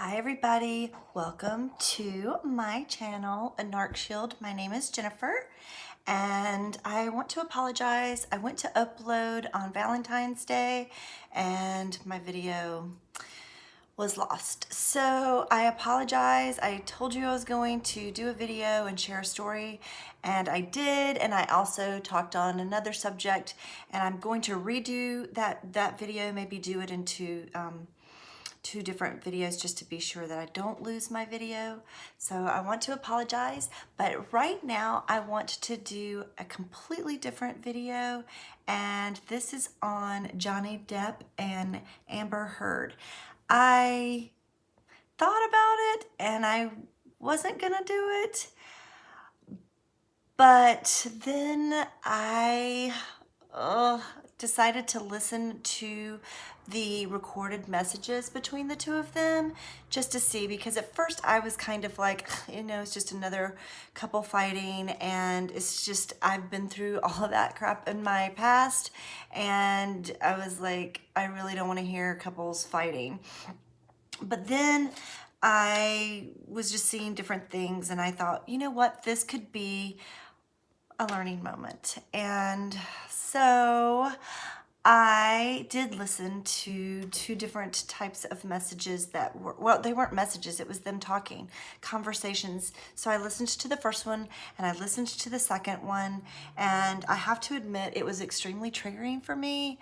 Hi everybody, welcome to my channel, A Narc Shield. My name is Jennifer and I want to apologize. I went to upload on Valentine's Day and my video was lost. So I apologize. I told you I was going to do a video and share a story, and I did, and I also talked on another subject, and I'm going to redo that video, maybe do it into two different videos just to be sure that I don't lose my video. So I want to apologize, but right now I want to do a completely different video, and this is on Johnny Depp and Amber Heard. I thought about it and I wasn't gonna do it, but then I decided to listen to the recorded messages between the two of them just to see, because at first I was kind of like, it's just another couple fighting, and it's just, I've been through all of that crap in my past, and I was like, I really don't want to hear couples fighting. But then I was just seeing different things, and I thought, you know what, this could be a learning moment. And so I did listen to two different types of messages that were, well, they weren't messages, it was them talking, conversations. So I listened to the first one and I listened to the second one, and I have to admit it was extremely triggering for me.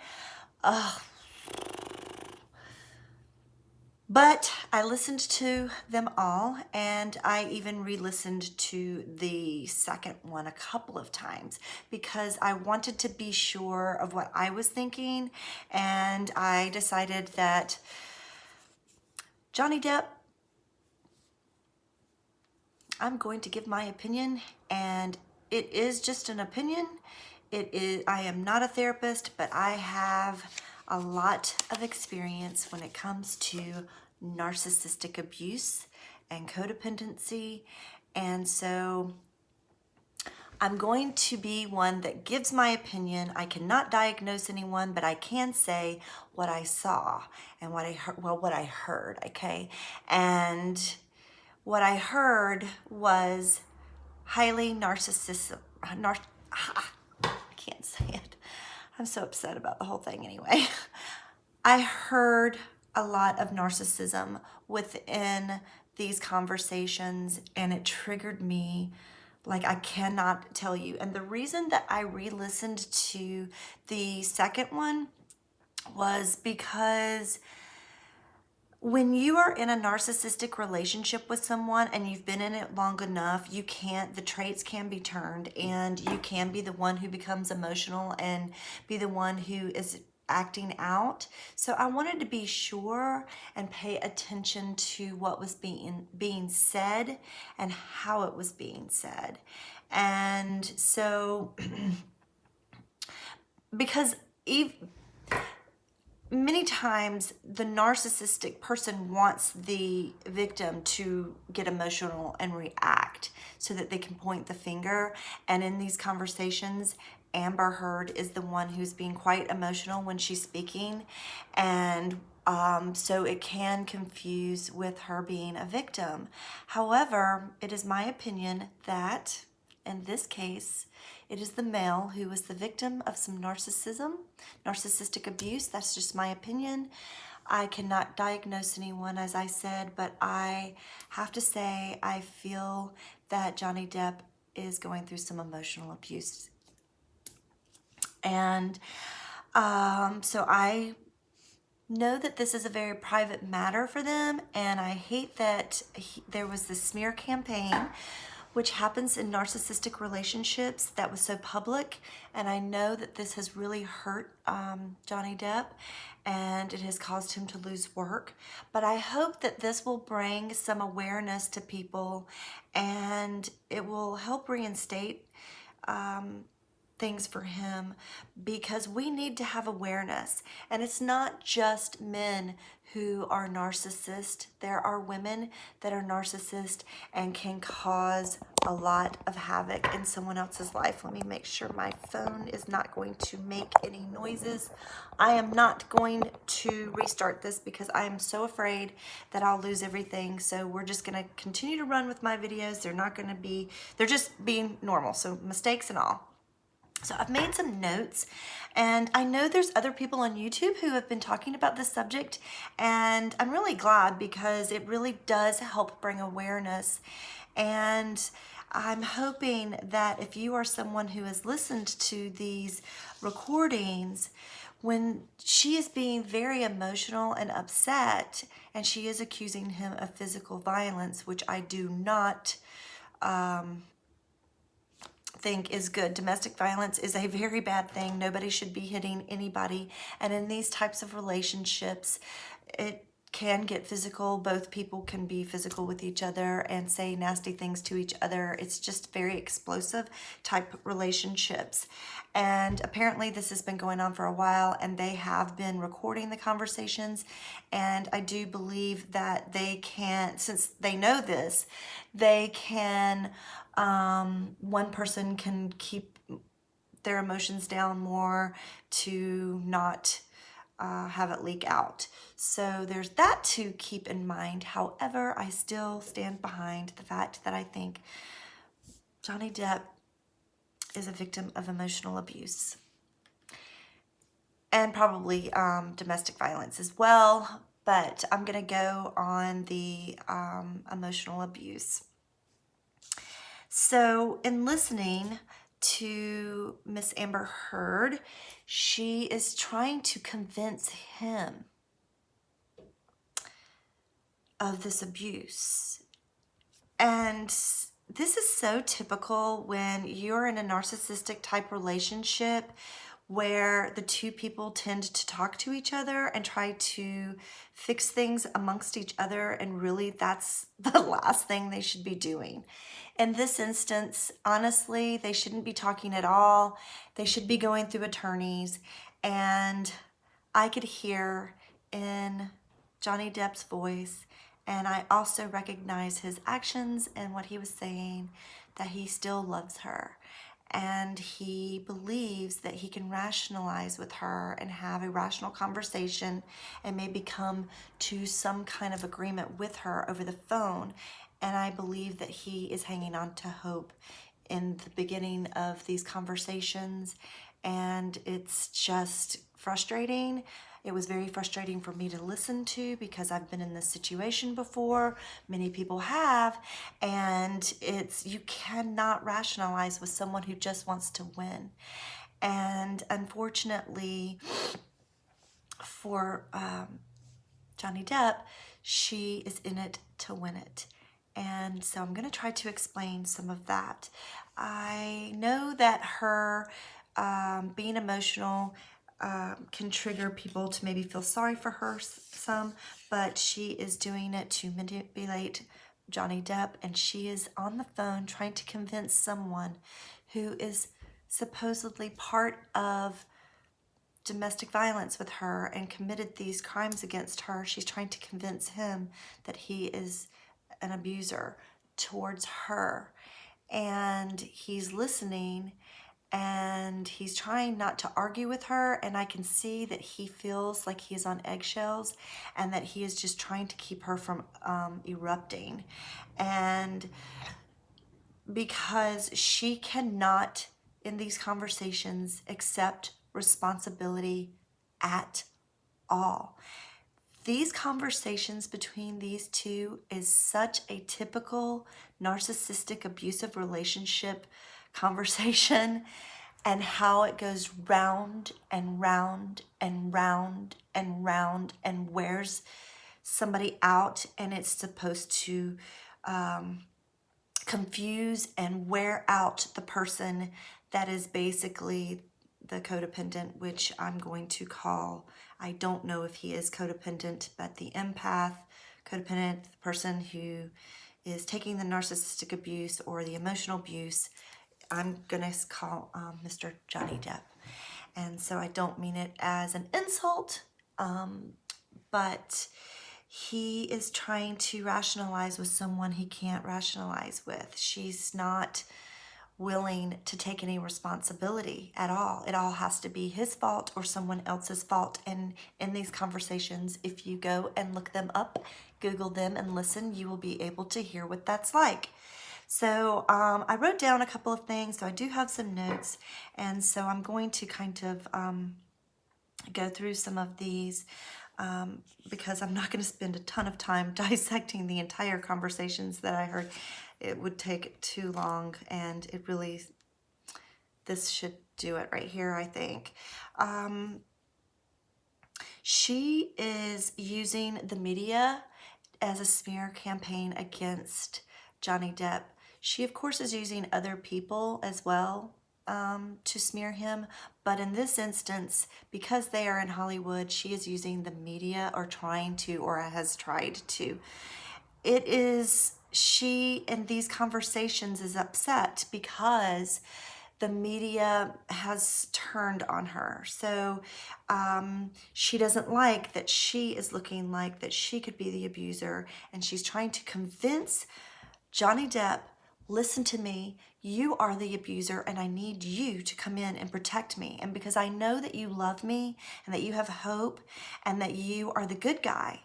But I listened to them all, and I even re-listened to the second one a couple of times because I wanted to be sure of what I was thinking, and I decided that Johnny Depp, I'm going to give my opinion, and it is just an opinion. I am not a therapist, but I have a lot of experience when it comes to narcissistic abuse and codependency. And so I'm going to be one that gives my opinion. I cannot diagnose anyone, but I can say what I saw and what I heard, what I heard, okay? And what I heard was highly narcissistic, I can't say it. I'm so upset about the whole thing anyway. I heard a lot of narcissism within these conversations, and it triggered me like I cannot tell you. And the reason that I re-listened to the second one was because when you are in a narcissistic relationship with someone and you've been in it long enough, the traits can be turned, and you can be the one who becomes emotional and be the one who is acting out. So I wanted to be sure and pay attention to what was being said and how it was being said. And so, because many times the narcissistic person wants the victim to get emotional and react so that they can point the finger. And in these conversations, Amber Heard is the one who's being quite emotional when she's speaking. And so it can confuse with her being a victim. However, it is my opinion that in this case, it is the male who was the victim of some narcissistic abuse. That's just my opinion. I cannot diagnose anyone, as I said, but I have to say I feel that Johnny Depp is going through some emotional abuse. And so I know that this is a very private matter for them, and I hate that there was this smear campaign which happens in narcissistic relationships that was so public, and I know that this has really hurt Johnny Depp, and it has caused him to lose work. But I hope that this will bring some awareness to people, and it will help reinstate things for him, because we need to have awareness. And it's not just men who are narcissist. There are women that are narcissist and can cause a lot of havoc in someone else's life. Let me make sure my phone is not going to make any noises. I am not going to restart this because I am so afraid that I'll lose everything. So we're just going to continue to run with my videos. They're not going to be, they're just being normal. So mistakes and all. So I've made some notes, and I know there's other people on YouTube who have been talking about this subject, and I'm really glad because it really does help bring awareness. And I'm hoping that if you are someone who has listened to these recordings, when she is being very emotional and upset, and she is accusing him of physical violence, which I do not think is good. Domestic violence is a very bad thing. Nobody should be hitting anybody. And in these types of relationships, it can get physical. Both people can be physical with each other and say nasty things to each other. It's just very explosive type relationships. And apparently this has been going on for a while, and they have been recording the conversations. And I do believe that they can, since they know this, they can, one person can keep their emotions down more to not have it leak out. So there's that to keep in mind. However, I still stand behind the fact that I think Johnny Depp is a victim of emotional abuse, and probably domestic violence as well. But I'm going to go on the emotional abuse. So in listening to Miss Amber Heard, she is trying to convince him of this abuse. And this is so typical when you're in a narcissistic type relationship where the two people tend to talk to each other and try to fix things amongst each other, and really that's the last thing they should be doing. In this instance, honestly, they shouldn't be talking at all. They should be going through attorneys. And I could hear in Johnny Depp's voice, and I also recognize his actions and what he was saying, that he still loves her. And he believes that he can rationalize with her and have a rational conversation and maybe come to some kind of agreement with her over the phone. And I believe that he is hanging on to hope in the beginning of these conversations. And it's just frustrating. It was very frustrating for me to listen to because I've been in this situation before. Many people have. And you cannot rationalize with someone who just wants to win. And unfortunately for Johnny Depp, she is in it to win it. And so I'm going to try to explain some of that. I know that her being emotional can trigger people to maybe feel sorry for her some, but she is doing it to manipulate Johnny Depp, and she is on the phone trying to convince someone who is supposedly part of domestic violence with her and committed these crimes against her. She's trying to convince him that he is an abuser towards her, and he's listening and he's trying not to argue with her, and I can see that he feels like he is on eggshells and that he is just trying to keep her from erupting. And because she cannot in these conversations accept responsibility at all. These conversations between these two is such a typical narcissistic abusive relationship conversation, and how it goes round and round and round and round and wears somebody out, and it's supposed to confuse and wear out the person that is basically the codependent, which I'm going to call, I don't know if he is codependent, but the empath, codependent, the person who is taking the narcissistic abuse or the emotional abuse. I'm gonna call Mr. Johnny Depp. And so I don't mean it as an insult, but he is trying to rationalize with someone he can't rationalize with. She's not willing to take any responsibility at all. It all has to be his fault or someone else's fault. And in these conversations, if you go and look them up, Google them and listen, you will be able to hear what that's like. So I wrote down a couple of things, so I do have some notes, and so I'm going to kind of go through some of these because I'm not going to spend a ton of time dissecting the entire conversations that I heard. It would take too long, and it really, this should do it right here, I think. She is using the media as a smear campaign against Johnny Depp. She, of course, is using other people as well to smear him. But in this instance, because they are in Hollywood, she is using the media or trying to, or has tried to. It is, she in these conversations is upset because the media has turned on her. So she doesn't like that she is looking like that she could be the abuser, and she's trying to convince Johnny Depp, listen to me, you are the abuser and I need you to come in and protect me. And because I know that you love me and that you have hope and that you are the good guy,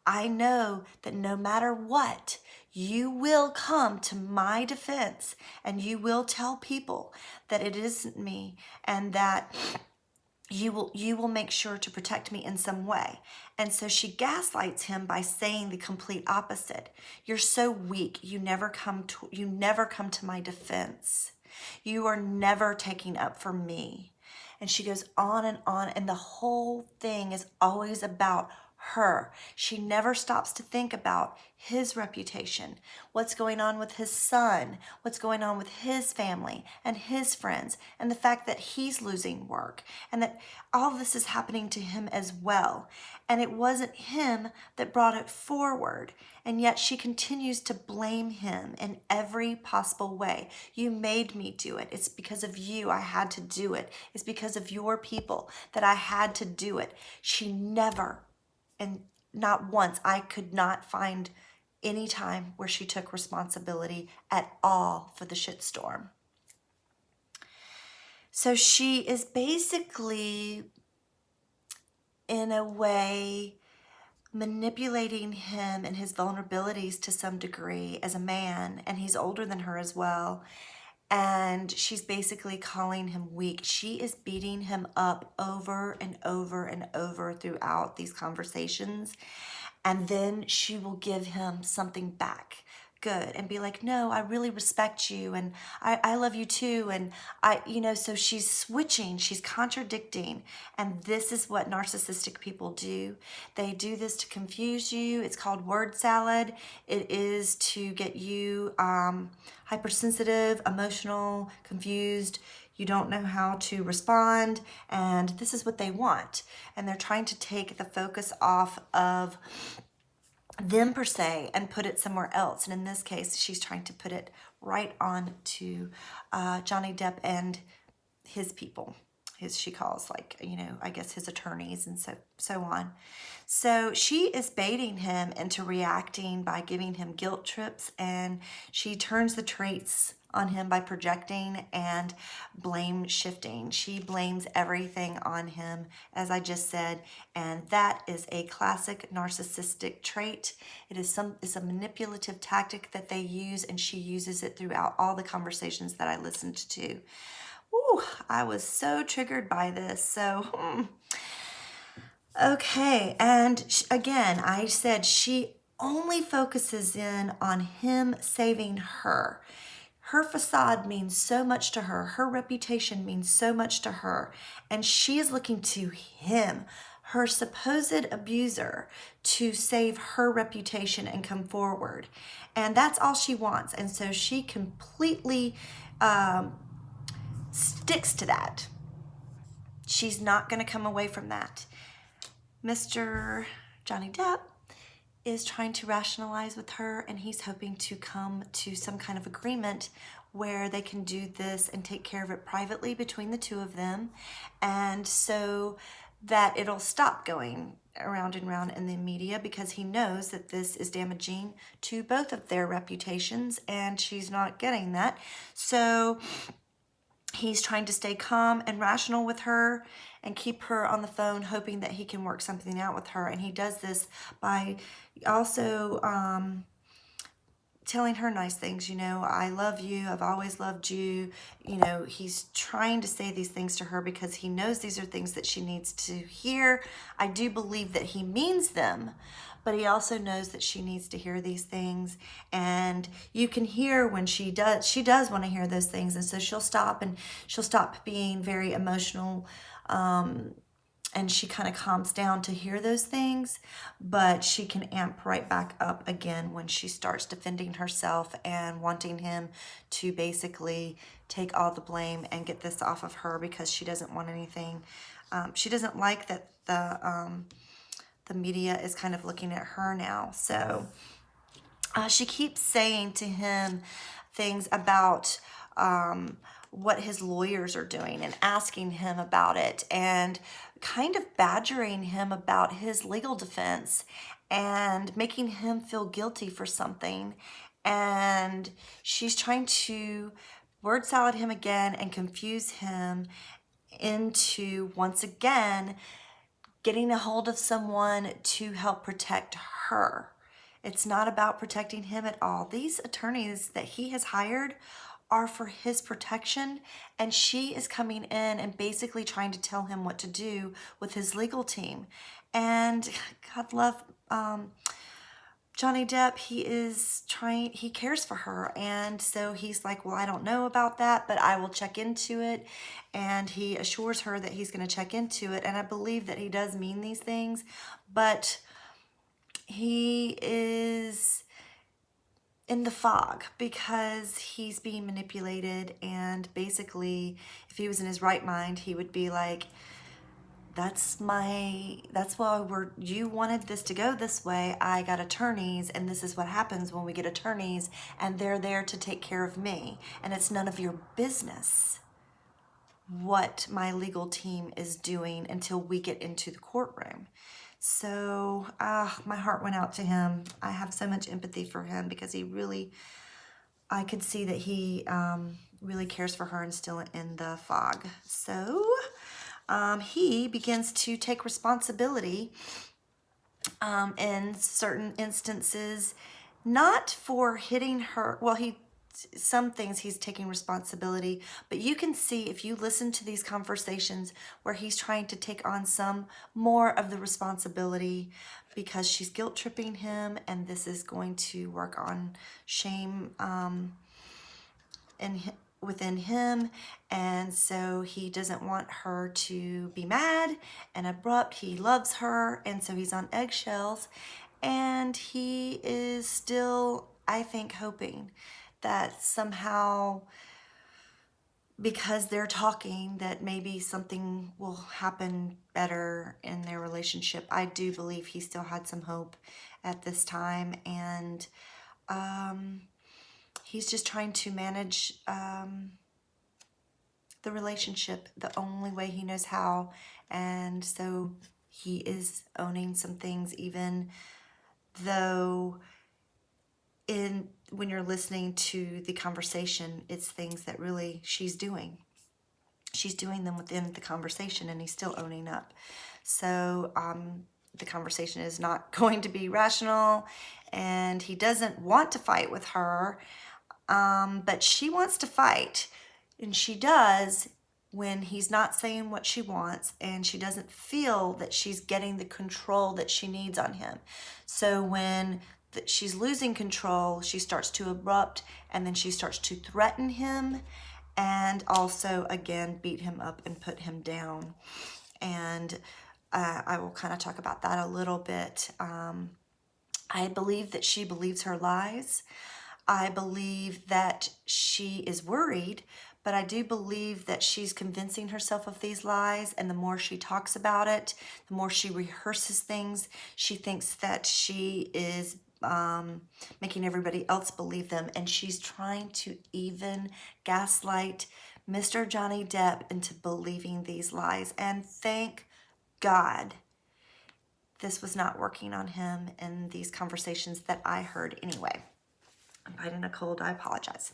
I know that no matter what, you will come to my defense and you will tell people that it isn't me and that you will make sure to protect me in some way. And so she gaslights him by saying the complete opposite. You're so weak. You never come to my defense. You are never taking up for me. And she goes on, and the whole thing is always about her. She never stops to think about his reputation, what's going on with his son, what's going on with his family and his friends, and the fact that he's losing work and that all of this is happening to him as well. And it wasn't him that brought it forward. And yet she continues to blame him in every possible way. You made me do it. It's because of you I had to do it. It's because of your people that I had to do it. She never, and not once, I could not find any time where she took responsibility at all for the shitstorm. So she is basically, in a way, manipulating him and his vulnerabilities to some degree as a man, and he's older than her as well. And she's basically calling him weak. She is beating him up over and over and over throughout these conversations. And then she will give him something back good and be like, no, I really respect you and I love you too. And so she's switching, she's contradicting. And this is what narcissistic people do. They do this to confuse you. It's called word salad. It is to get you hypersensitive, emotional, confused. You don't know how to respond, and this is what they want. And they're trying to take the focus off of them per se and put it somewhere else. And in this case, she's trying to put it right on to Johnny Depp and his people. She calls, I guess his attorneys and so on. So she is baiting him into reacting by giving him guilt trips, and she turns the traits on him by projecting and blame shifting. She blames everything on him, as I just said, and that is a classic narcissistic trait. It's a manipulative tactic that they use, and she uses it throughout all the conversations that I listened to. Ooh, I was so triggered by this. So, okay. And again, I said she only focuses in on him saving her. Her facade means so much to her. Her reputation means so much to her. And she is looking to him, her supposed abuser, to save her reputation and come forward. And that's all she wants. And so she completely sticks to that. She's not going to come away from that. Mr. Johnny Depp is trying to rationalize with her, and he's hoping to come to some kind of agreement where they can do this and take care of it privately between the two of them, and so that it'll stop going around and around in the media, because he knows that this is damaging to both of their reputations, and she's not getting that. So he's trying to stay calm and rational with her and keep her on the phone, hoping that he can work something out with her. And he does this by also telling her nice things. You know, I love you. I've always loved you. You know, he's trying to say these things to her because he knows these are things that she needs to hear. I do believe that he means them, but he also knows that she needs to hear these things. And you can hear when she does want to hear those things. And so she'll stop being very emotional. And she kind of calms down to hear those things, but she can amp right back up again when she starts defending herself and wanting him to basically take all the blame and get this off of her, because she doesn't want anything. She doesn't like that the media is kind of looking at her now. So she keeps saying to him things about what his lawyers are doing and asking him about it, and kind of badgering him about his legal defense and making him feel guilty for something. And she's trying to word salad him again and confuse him into, once again, getting a hold of someone to help protect her. It's not about protecting him at all. These attorneys that he has hired are for his protection, and she is coming in and basically trying to tell him what to do with his legal team. And God love Johnny Depp, he cares for her, and so he's like, well, I don't know about that, but I will check into it. And he assures her that he's going to check into it, and I believe that he does mean these things, but he is in the fog because he's being manipulated. And basically, if he was in his right mind, he would be like, that's why you wanted this to go this way. I got attorneys, and this is what happens when we get attorneys, and they're there to take care of me, and it's none of your business what my legal team is doing until we get into the courtroom. So my heart went out to him. I have so much empathy for him, because I could see that he really cares for her and still in the fog. So he begins to take responsibility in certain instances, not for hitting her. Well, some things he's taking responsibility, but you can see, if you listen to these conversations, where he's trying to take on some more of the responsibility, because she's guilt tripping him, and this is going to work on shame within him. And so he doesn't want her to be mad and abrupt. He loves her, and so he's on eggshells, and he is still, I think, hoping that somehow, because they're talking, that maybe something will happen better in their relationship. I do believe he still had some hope at this time, and he's just trying to manage the relationship the only way he knows how. And so he is owning some things, even though when you're listening to the conversation, it's things that really she's doing. She's doing them within the conversation, and he's still owning up. So the conversation is not going to be rational, and he doesn't want to fight with her, but she wants to fight, and she does when he's not saying what she wants, and she doesn't feel that she's getting the control that she needs on him. So when she's losing control, she starts to erupt, and then she starts to threaten him, and also again beat him up and put him down. And I will kind of talk about that a little bit. I believe that she believes her lies. I believe that she is worried, but I do believe that she's convincing herself of these lies, and the more she talks about it, the more she rehearses things, she thinks that she is making everybody else believe them. And she's trying to even gaslight Mr. Johnny Depp into believing these lies. And thank God this was not working on him in these conversations that I heard anyway. I'm fighting a cold, I apologize.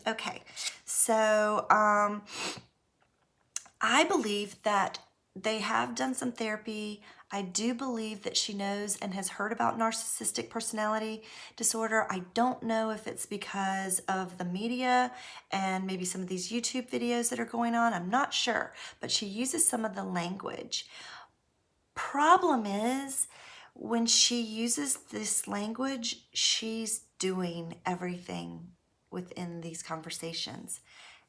Okay, so I believe that they have done some therapy. I do believe that she knows and has heard about narcissistic personality disorder. I don't know if it's because of the media and maybe some of these YouTube videos that are going on. I'm not sure, but she uses some of the language. Problem is, when she uses this language, she's doing everything within these conversations.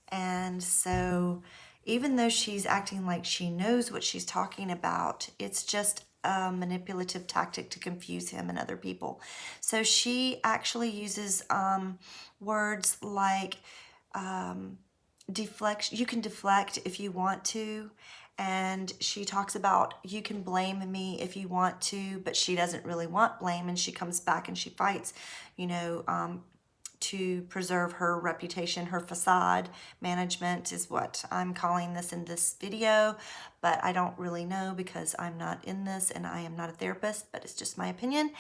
And so even though she's acting like she knows what she's talking about, it's just a manipulative tactic to confuse him and other people. So she actually uses words like deflection. You can deflect if you want to. And she talks about, you can blame me if you want to, but she doesn't really want blame. And she comes back and she fights, you know, to preserve her reputation. Her facade management is what I'm calling this in this video, but I don't really know because I'm not in this and I am not a therapist, but it's just my opinion.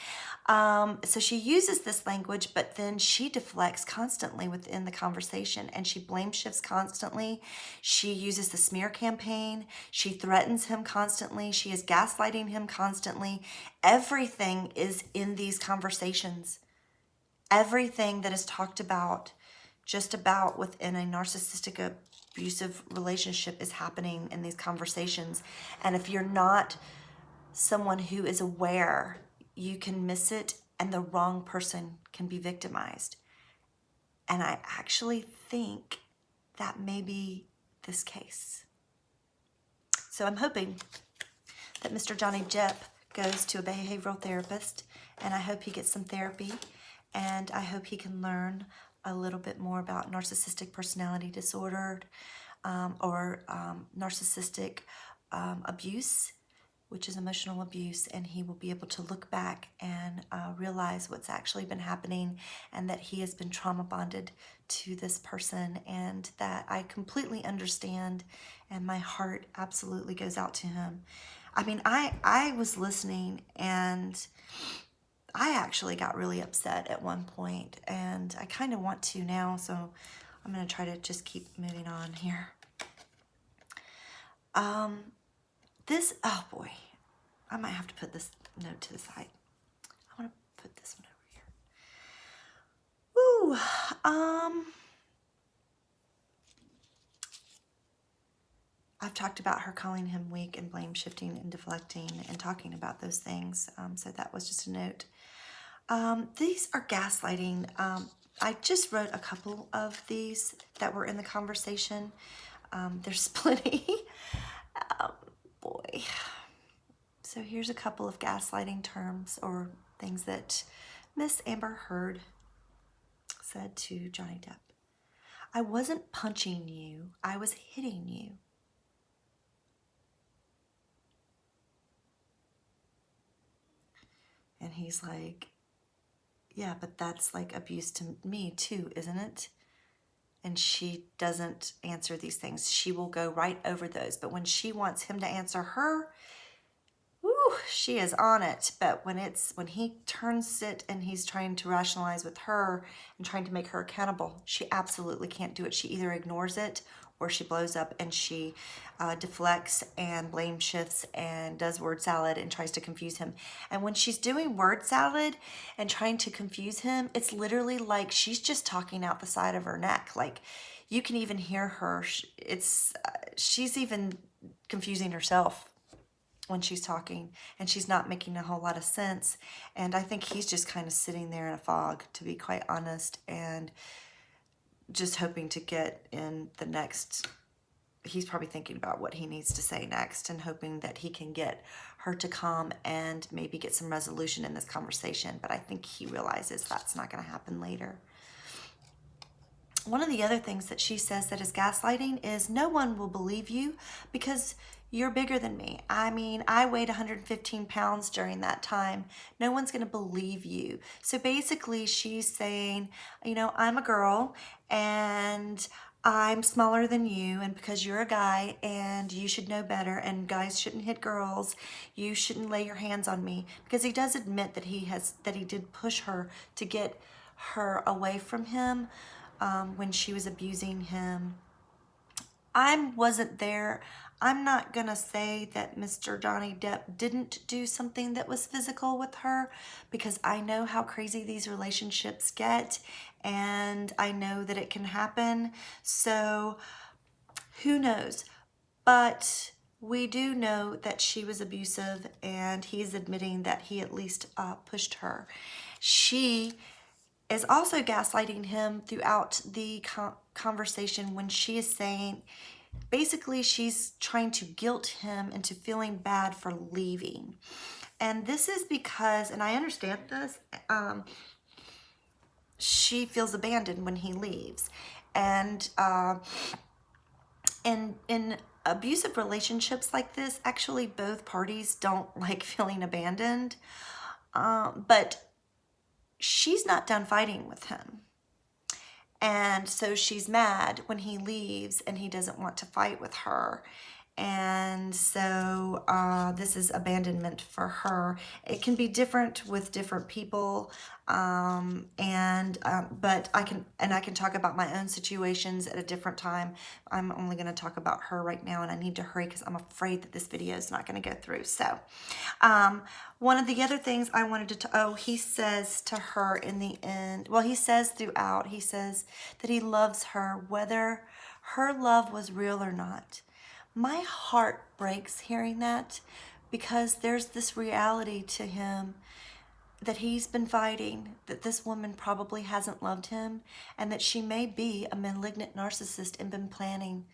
So she uses this language, but then she deflects constantly within the conversation and she blame shifts constantly. She uses the smear campaign. She threatens him constantly. She is gaslighting him constantly. Everything is in these conversations. Everything that is talked about, just about within a narcissistic abusive relationship, is happening in these conversations. And if you're not someone who is aware, you can miss it and the wrong person can be victimized. And I actually think that may be this case. So I'm hoping that Mr. Johnny Depp goes to a behavioral therapist, and I hope he gets some therapy. And I hope he can learn a little bit more about narcissistic personality disorder or narcissistic abuse, which is emotional abuse. And he will be able to look back and realize what's actually been happening and that he has been trauma bonded to this person, and that I completely understand and my heart absolutely goes out to him. I mean, I was listening and I actually got really upset at one point, and I kind of want to now, so I'm going to try to just keep moving on here. Oh boy, I might have to put this note to the side. I want to put this one over here. I've talked about her calling him weak and blame shifting and deflecting and talking about those things, so that was just a note. These are gaslighting. I just wrote a couple of these that were in the conversation. There's plenty. Boy. So here's a couple of gaslighting terms or things that Miss Amber Heard said to Johnny Depp. I wasn't punching you. I was hitting you. And he's like, yeah, but that's like abuse to me too, isn't it? And she doesn't answer these things. She will go right over those. But when she wants him to answer her, woo, she is on it. But when he turns it and he's trying to rationalize with her and trying to make her accountable, she absolutely can't do it. She either ignores it or she blows up and she deflects and blame shifts and does word salad and tries to confuse him. And when she's doing word salad and trying to confuse him, it's literally like she's just talking out the side of her neck. Like you can even hear her. She's even confusing herself when she's talking, and she's not making a whole lot of sense. And I think he's just kind of sitting there in a fog, to be quite honest, and just hoping to get in the next. He's probably thinking about what he needs to say next and hoping that he can get her to calm and maybe get some resolution in this conversation. But I think he realizes that's not going to happen later. One of the other things that she says that is gaslighting is no one will believe you because you're bigger than me. I mean, I weighed 115 pounds during that time. No one's going to believe you. So basically she's saying, you know, I'm a girl and I'm smaller than you, and because you're a guy and you should know better, and guys shouldn't hit girls, you shouldn't lay your hands on me. Because he does admit that he did push her to get her away from him when she was abusing him. I wasn't there. I'm not going to say that Mr. Johnny Depp didn't do something that was physical with her, because I know how crazy these relationships get and I know that it can happen. So who knows? But we do know that she was abusive, and he's admitting that he at least pushed her. She is also gaslighting him throughout the conversation when she is saying, basically she's trying to guilt him into feeling bad for leaving. And this is because, and I understand this, she feels abandoned when he leaves. And in abusive relationships like this, actually both parties don't like feeling abandoned. But she's not done fighting with him. And so she's mad when he leaves and he doesn't want to fight with her. And so this is abandonment for her. It can be different with different people, but I can talk about my own situations at a different time. I'm only going to talk about her right now, and I need to hurry because I'm afraid that this video is not going to go through. So one of the other things I wanted to, he says to her in the end, well, he says throughout, he says that he loves her, whether her love was real or not. My heart breaks hearing that, because there's this reality to him that he's been fighting, that this woman probably hasn't loved him, and that she may be a malignant narcissist and been planning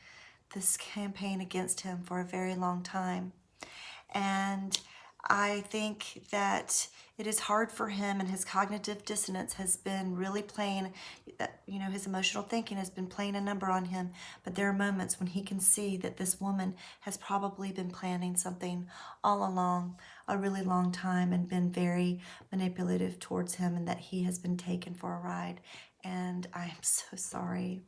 this campaign against him for a very long time. And I think that it is hard for him, and his cognitive dissonance has been really playing, his emotional thinking has been playing a number on him. But there are moments when he can see that this woman has probably been planning something all along, a really long time, and been very manipulative towards him, and that he has been taken for a ride. And I'm so sorry.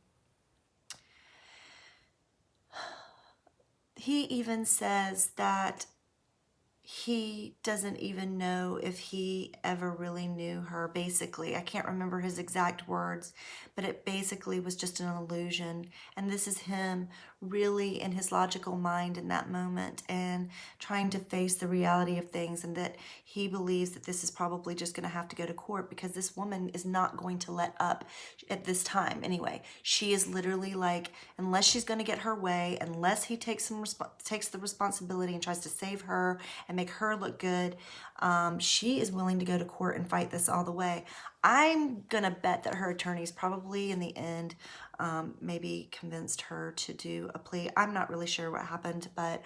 He even says that he doesn't even know if he ever really knew her, basically. I can't remember his exact words, but it basically was just an illusion. And this is him really in his logical mind in that moment and trying to face the reality of things, and that he believes that this is probably just going to have to go to court, because this woman is not going to let up at this time anyway. She is literally like, unless she's going to get her way, unless he takes the responsibility and tries to save her and make her look good, she is willing to go to court and fight this all the way. I'm gonna bet that her attorneys probably in the end maybe convinced her to do a plea. I'm not really sure what happened, but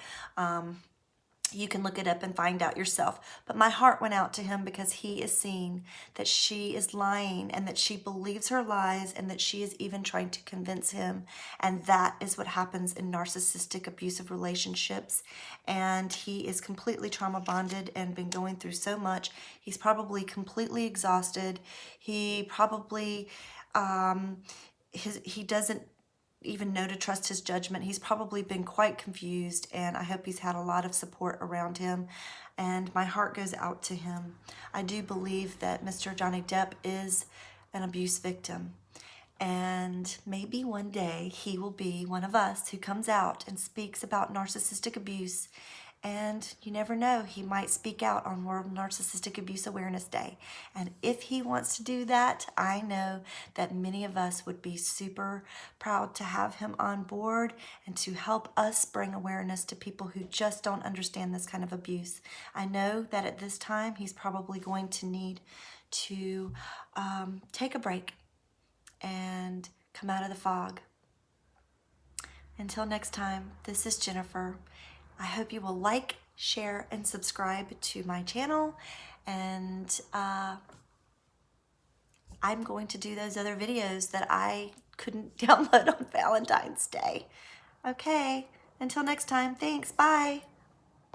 you can look it up and find out yourself. But my heart went out to him, because he is seeing that she is lying, and that she believes her lies, and that she is even trying to convince him. And that is what happens in narcissistic abusive relationships. And he is completely trauma bonded and been going through so much. He's probably completely exhausted. He probably, he doesn't even know to trust his judgment. He's probably been quite confused, and I hope he's had a lot of support around him, and my heart goes out to him. I do believe that Mr. Johnny Depp is an abuse victim, and maybe one day he will be one of us who comes out and speaks about narcissistic abuse. And you never know, he might speak out on World Narcissistic Abuse Awareness Day. And if he wants to do that, I know that many of us would be super proud to have him on board and to help us bring awareness to people who just don't understand this kind of abuse. I know that at this time, he's probably going to need to take a break and come out of the fog. Until next time, this is Jennifer. I hope you will like, share, and subscribe to my channel. And I'm going to do those other videos that I couldn't download on Valentine's Day. Okay, Until next time, thanks. Bye.